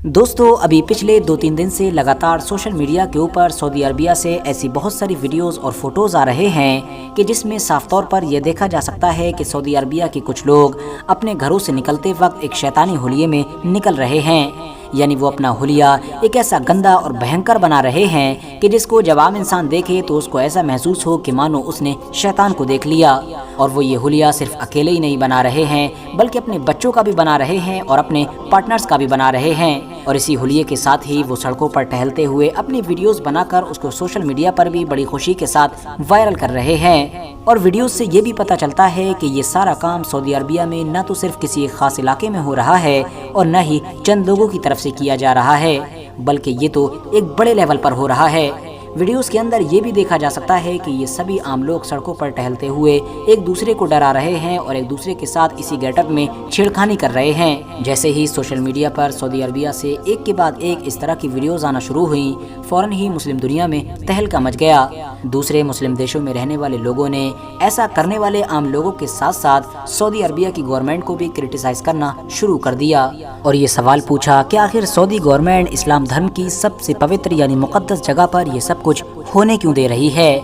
दोस्तों अभी पिछले 2-3 दिन से लगातार सोशल मीडिया के ऊपर सऊदी अरबिया से ऐसी बहुत सारी वीडियोस और फोटोज़ आ रहे हैं कि जिसमें साफ तौर पर यह देखा जा सकता है कि सऊदी अरबिया के कुछ लोग अपने घरों से निकलते वक्त एक शैतानी हुलिये में निकल रहे हैं। यानी वो अपना हुलिया एक ऐसा गंदा और भयंकर बना रहे हैं कि जिसको जब आम इंसान देखे तो उसको ऐसा महसूस हो कि मानो उसने शैतान को देख लिया। और वो ये हुलिया सिर्फ अकेले ही नहीं बना रहे हैं बल्कि अपने बच्चों का भी बना रहे हैं और अपने पार्टनर्स का भी बना रहे हैं। और इसी हुलिये के साथ ही वो सड़कों पर टहलते हुए अपनी वीडियोस बनाकर उसको सोशल मीडिया पर भी बड़ी खुशी के साथ वायरल कर रहे हैं। और वीडियोस से ये भी पता चलता है कि ये सारा काम सऊदी अरबिया में न तो सिर्फ किसी एक खास इलाके में हो रहा है और न ही चंद लोगों की तरफ से किया जा रहा है, बल्कि ये तो एक बड़े लेवल पर हो रहा है। वीडियोस के अंदर ये भी देखा जा सकता है कि ये सभी आम लोग सड़कों पर टहलते हुए एक दूसरे को डरा रहे हैं और एक दूसरे के साथ इसी गेटअप में छेड़खानी कर रहे हैं। जैसे ही सोशल मीडिया पर सऊदी अरबिया से एक के बाद एक इस तरह की वीडियोस आना शुरू हुई, फौरन ही मुस्लिम दुनिया में तहलका मच गया। दूसरे मुस्लिम देशों में रहने वाले लोगों ने ऐसा करने वाले आम लोगों के साथ साथ सऊदी अरबिया की गवर्नमेंट को भी क्रिटिसाइज करना शुरू कर दिया और ये सवाल पूछा कि आखिर सऊदी गवर्नमेंट इस्लाम धर्म की सबसे पवित्र यानी मुकद्दस जगह पर ये सब कुछ होने क्यों दे रही है।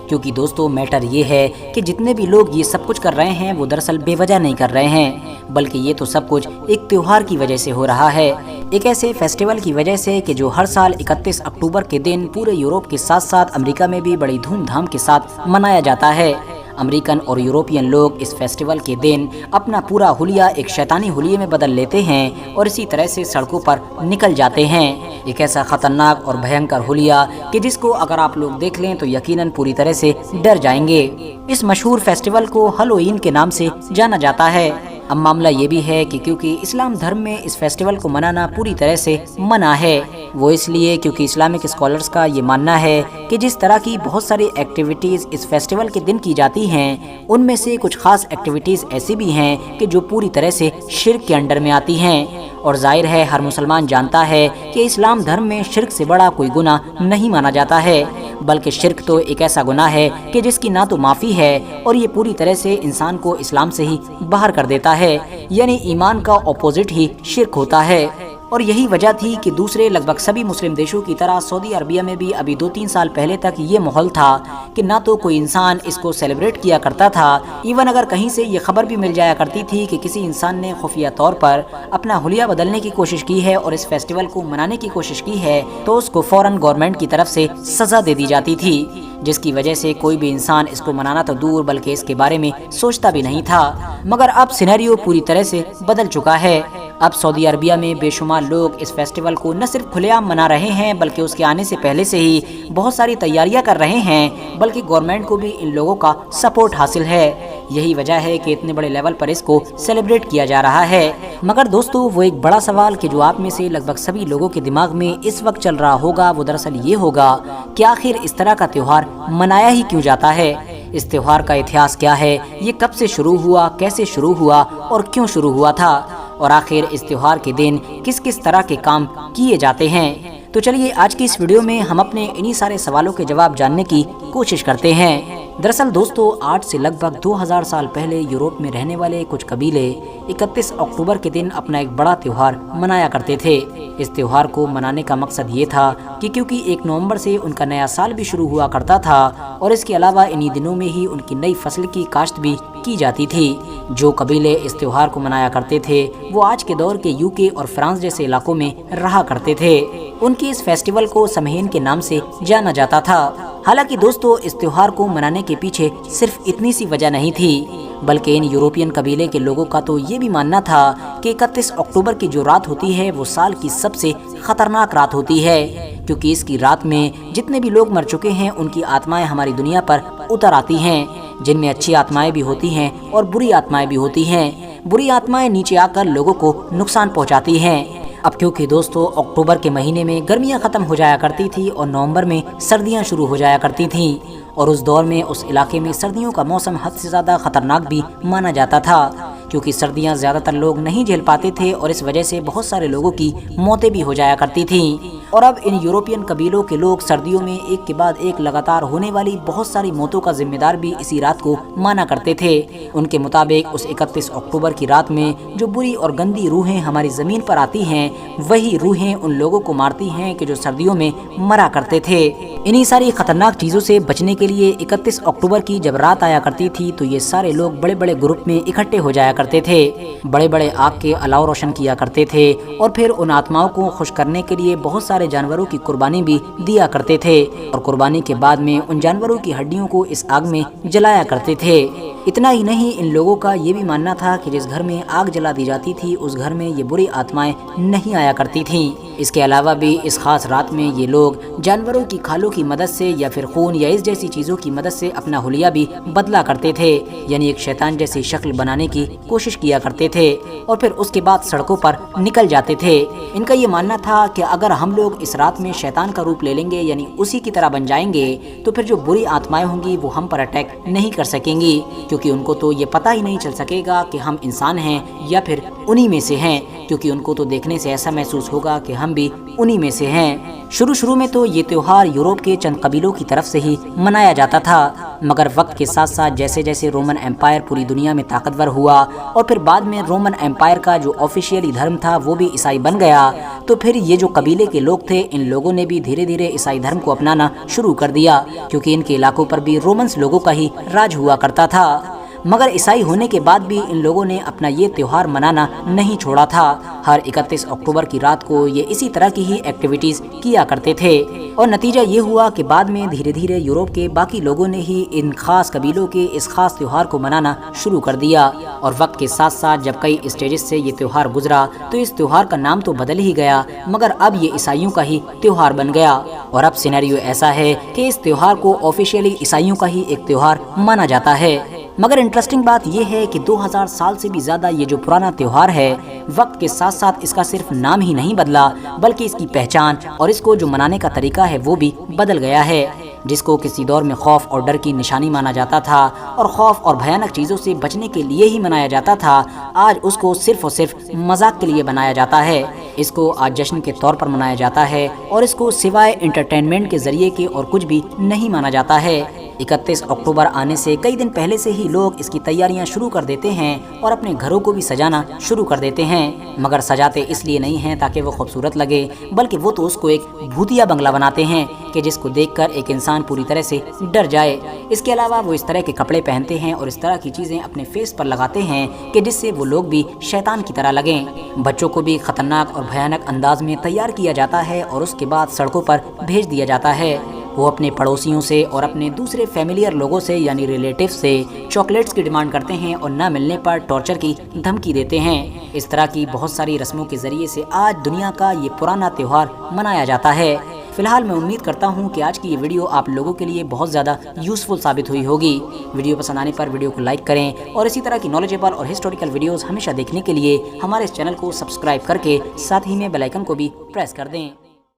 क्योंकि दोस्तों मैटर ये है कि जितने भी लोग ये सब कुछ कर रहे हैं वो दरअसल बेवजह नहीं कर रहे हैं, बल्कि ये तो सब कुछ एक त्योहार की वजह से हो रहा है, एक ऐसे फेस्टिवल की वजह से कि जो हर साल 31 अक्टूबर के दिन पूरे यूरोप के साथ साथ अमेरिका में भी बड़ी धूमधाम के साथ मनाया जाता है। अमेरिकन और यूरोपियन लोग इस फेस्टिवल के दिन अपना पूरा हुलिया एक शैतानी हुलिये में बदल लेते हैं और इसी तरह से सड़कों पर निकल जाते हैं। एक ऐसा खतरनाक और भयंकर हुलिया कि जिसको अगर आप लोग देख लें तो यकीनन पूरी तरह से डर जाएंगे। इस मशहूर फेस्टिवल को हैलोवीन के नाम से जाना जाता है। अब मामला ये भी है कि क्योंकि इस्लाम धर्म में इस फेस्टिवल को मनाना पूरी तरह से मना है, वो इसलिए क्योंकि इस्लामिक स्कॉलर्स का ये मानना है कि जिस तरह की बहुत सारी एक्टिविटीज़ इस फेस्टिवल के दिन की जाती हैं, उनमें से कुछ खास एक्टिविटीज़ ऐसी भी हैं कि जो पूरी तरह से शिर्क के अंडर में आती हैं। और जाहिर है हर मुसलमान जानता है कि इस्लाम धर्म में शिर्क से बड़ा कोई गुनाह नहीं माना जाता है, बल्कि शिर्क तो एक ऐसा गुनाह है कि जिसकी ना तो माफ़ी है और ये पूरी तरह से इंसान को इस्लाम से ही बाहर कर देता है। यानी ईमान का ऑपोजिट ही शिर्क होता है। और यही वजह थी कि दूसरे लगभग सभी मुस्लिम देशों की तरह सऊदी अरबिया में भी अभी 2-3 साल पहले तक ये माहौल था कि ना तो कोई इंसान इसको सेलिब्रेट किया करता था, इवन अगर कहीं से ये खबर भी मिल जाया करती थी कि किसी इंसान ने खुफिया तौर पर अपना हुलिया बदलने की कोशिश की है और इस फेस्टिवल को मनाने की कोशिश की है तो उसको फौरन गवर्नमेंट की तरफ से सजा दे दी जाती थी, जिसकी वजह से कोई भी इंसान इसको मनाना तो दूर बल्कि इसके बारे में सोचता भी नहीं था। मगर अब सिनेरियो पूरी तरह से बदल चुका है। अब सऊदी अरबिया में बेशुमार लोग इस फेस्टिवल को न सिर्फ खुलेआम मना रहे हैं बल्कि उसके आने से पहले से ही बहुत सारी तैयारियां कर रहे हैं, बल्कि गवर्नमेंट को भी इन लोगों का सपोर्ट हासिल है। यही वजह है कि इतने बड़े लेवल पर इसको सेलिब्रेट किया जा रहा है। मगर दोस्तों वो एक बड़ा सवाल कि जो आप में से लगभग सभी लोगों के दिमाग में इस वक्त चल रहा होगा वो दरअसल ये होगा कि आखिर इस तरह का त्योहार मनाया ही क्यों जाता है, इस त्योहार का इतिहास क्या है, ये कब से शुरू हुआ, कैसे शुरू हुआ और क्यों शुरू हुआ था, और आखिर इस त्योहार के दिन किस किस तरह के काम किए जाते हैं। तो चलिए आज की इस वीडियो में हम अपने इन्हीं सारे सवालों के जवाब जानने की कोशिश करते हैं। दरअसल दोस्तों आज से लगभग 2000 साल पहले यूरोप में रहने वाले कुछ कबीले 31 अक्टूबर के दिन अपना एक बड़ा त्योहार मनाया करते थे। इस त्योहार को मनाने का मकसद ये था कि क्योंकि 1 नवंबर से उनका नया साल भी शुरू हुआ करता था और इसके अलावा इन्हीं दिनों में ही उनकी नई फसल की काश्त भी की जाती थी। जो कबीले इस त्योहार को मनाया करते थे वो आज के दौर के यूके और फ्रांस जैसे इलाकों में रहा करते थे। उनकी इस फेस्टिवल को समहीन के नाम से जाना जाता था। हालांकि दोस्तों इस त्योहार को मनाने के पीछे सिर्फ इतनी सी वजह नहीं थी, बल्कि इन यूरोपियन कबीले के लोगों का तो ये भी मानना था कि 31 अक्टूबर की जो रात होती है वो साल की सबसे खतरनाक रात होती है, क्योंकि इसकी रात में जितने भी लोग मर चुके हैं उनकी आत्माएं हमारी दुनिया पर उतर आती हैं, जिनमें अच्छी आत्माएं भी होती हैं और बुरी आत्माएं भी होती हैं। बुरी आत्माएं नीचे आकर लोगों को नुकसान पहुंचाती हैं। अब क्योंकि दोस्तों अक्टूबर के महीने में गर्मियां खत्म हो जाया करती थी और नवंबर में सर्दियां शुरू हो जाया करती थीं, और उस दौर में उस इलाके में सर्दियों का मौसम हद से ज़्यादा खतरनाक भी माना जाता था, क्योंकि सर्दियां ज़्यादातर लोग नहीं झेल पाते थे और इस वजह से बहुत सारे लोगों की मौतें भी हो जाया करती थीं। और अब इन यूरोपियन कबीलों के लोग सर्दियों में एक के बाद एक लगातार होने वाली बहुत सारी मौतों का जिम्मेदार भी इसी रात को माना करते थे। उनके मुताबिक उस 31 अक्टूबर की रात में जो बुरी और गंदी रूहें हमारी ज़मीन पर आती हैं, वही रूहें उन लोगों को मारती हैं कि जो सर्दियों में मरा करते थे। इन्हीं सारी खतरनाक चीज़ों से बचने के लिए 31 अक्टूबर की जब रात आया करती थी तो ये सारे लोग बड़े बड़े ग्रुप में इकट्ठे हो जाया करते थे, बड़े बड़े आग के अलाव रोशन किया करते थे और फिर उन आत्माओं को खुश करने के लिए बहुत सारे जानवरों की कुर्बानी भी दिया करते थे और कुर्बानी के बाद में उन जानवरों की हड्डियों को इस आग में जलाया करते थे। इतना ही नहीं, इन लोगों का ये भी मानना था कि जिस घर में आग जला दी जाती थी उस घर में ये बुरी आत्माएं नहीं आया करती थीं। इसके अलावा भी इस खास रात में ये लोग जानवरों की खालों की मदद से या फिर खून या इस जैसी चीज़ों की मदद से अपना हुलिया भी बदला करते थे, यानी एक शैतान जैसी शक्ल बनाने की कोशिश किया करते थे और फिर उसके बाद सड़कों पर निकल जाते थे। इनका ये मानना था कि अगर हम लोग इस रात में शैतान का रूप ले लेंगे, यानी उसी की तरह बन जाएंगे, तो फिर जो बुरी आत्माएं होंगी वो हम पर अटैक नहीं कर सकेंगी, क्योंकि उनको तो ये पता ही नहीं चल सकेगा कि हम इंसान हैं या फिर उन्हीं में से हैं, क्योंकि उनको तो देखने से ऐसा महसूस होगा कि हम भी उन्हीं में से हैं। शुरू में तो ये त्योहार यूरोप के चंद कबीलों की तरफ से ही मनाया जाता था, मगर वक्त के साथ साथ जैसे जैसे रोमन एम्पायर पूरी दुनिया में ताकतवर हुआ और फिर बाद में रोमन एम्पायर का जो ऑफिशियली धर्म था वो भी ईसाई बन गया, तो फिर ये जो कबीले के लोग थे इन लोगों ने भी धीरे धीरे ईसाई धर्म को अपनाना शुरू कर दिया, क्योंकि इनके इलाकों पर भी रोमन्स लोगों का ही राज हुआ करता था। मगर ईसाई होने के बाद भी इन लोगों ने अपना ये त्योहार मनाना नहीं छोड़ा था। हर 31 अक्टूबर की रात को ये इसी तरह की ही एक्टिविटीज किया करते थे और नतीजा ये हुआ कि बाद में धीरे धीरे यूरोप के बाकी लोगों ने ही इन खास कबीलों के इस खास त्योहार को मनाना शुरू कर दिया और वक्त के साथ साथ जब कई स्टेजेस से ये त्योहार गुजरा तो इस त्योहार का नाम तो बदल ही गया, मगर अब ये ईसाइयों का ही त्योहार बन गया। और अब सिनेरियो ऐसा है कि इस त्योहार को ऑफिशियली ईसाइयों का ही एक त्योहार माना जाता है। मगर इंटरेस्टिंग बात यह है कि 2000 साल से भी ज़्यादा ये जो पुराना त्योहार है, वक्त के साथ साथ इसका सिर्फ नाम ही नहीं बदला बल्कि इसकी पहचान और इसको जो मनाने का तरीका है वो भी बदल गया है। जिसको किसी दौर में खौफ और डर की निशानी माना जाता था और खौफ और भयानक चीज़ों से बचने के लिए ही मनाया जाता था, आज उसको सिर्फ और सिर्फ मजाक के लिए बनाया जाता है। इसको आज जश्न के तौर पर मनाया जाता है और इसको सिवाय एंटरटेनमेंट के जरिए के और कुछ भी नहीं माना जाता है। 31 अक्टूबर आने से कई दिन पहले से ही लोग इसकी तैयारियां शुरू कर देते हैं और अपने घरों को भी सजाना शुरू कर देते हैं, मगर सजाते इसलिए नहीं हैं ताकि वो खूबसूरत लगे, बल्कि वो तो उसको एक भूतिया बंगला बनाते हैं कि जिसको देखकर एक इंसान पूरी तरह से डर जाए। इसके अलावा वो इस तरह के कपड़े पहनते हैं और इस तरह की चीज़ें अपने फेस पर लगाते हैं कि जिससे वो लोग भी शैतान की तरह लगें। बच्चों को भी खतरनाक और भयानक अंदाज में तैयार किया जाता है और उसके बाद सड़कों पर भेज दिया जाता है। वो अपने पड़ोसियों से और अपने दूसरे फैमिलियर लोगों से यानी रिलेटिव से चॉकलेट्स की डिमांड करते हैं और ना मिलने पर टॉर्चर की धमकी देते हैं। इस तरह की बहुत सारी रस्मों के जरिए से आज दुनिया का ये पुराना त्योहार मनाया जाता है। फिलहाल मैं उम्मीद करता हूँ कि आज की ये वीडियो आप लोगों के लिए बहुत ज़्यादा यूज़फुल साबित हुई होगी। वीडियो पसंद आने पर वीडियो को लाइक करें और इसी तरह की नॉलेजेबल और हिस्टोरिकल वीडियोस हमेशा देखने के लिए हमारे इस चैनल को सब्सक्राइब करके साथ ही में बेल आइकन को भी प्रेस कर दें।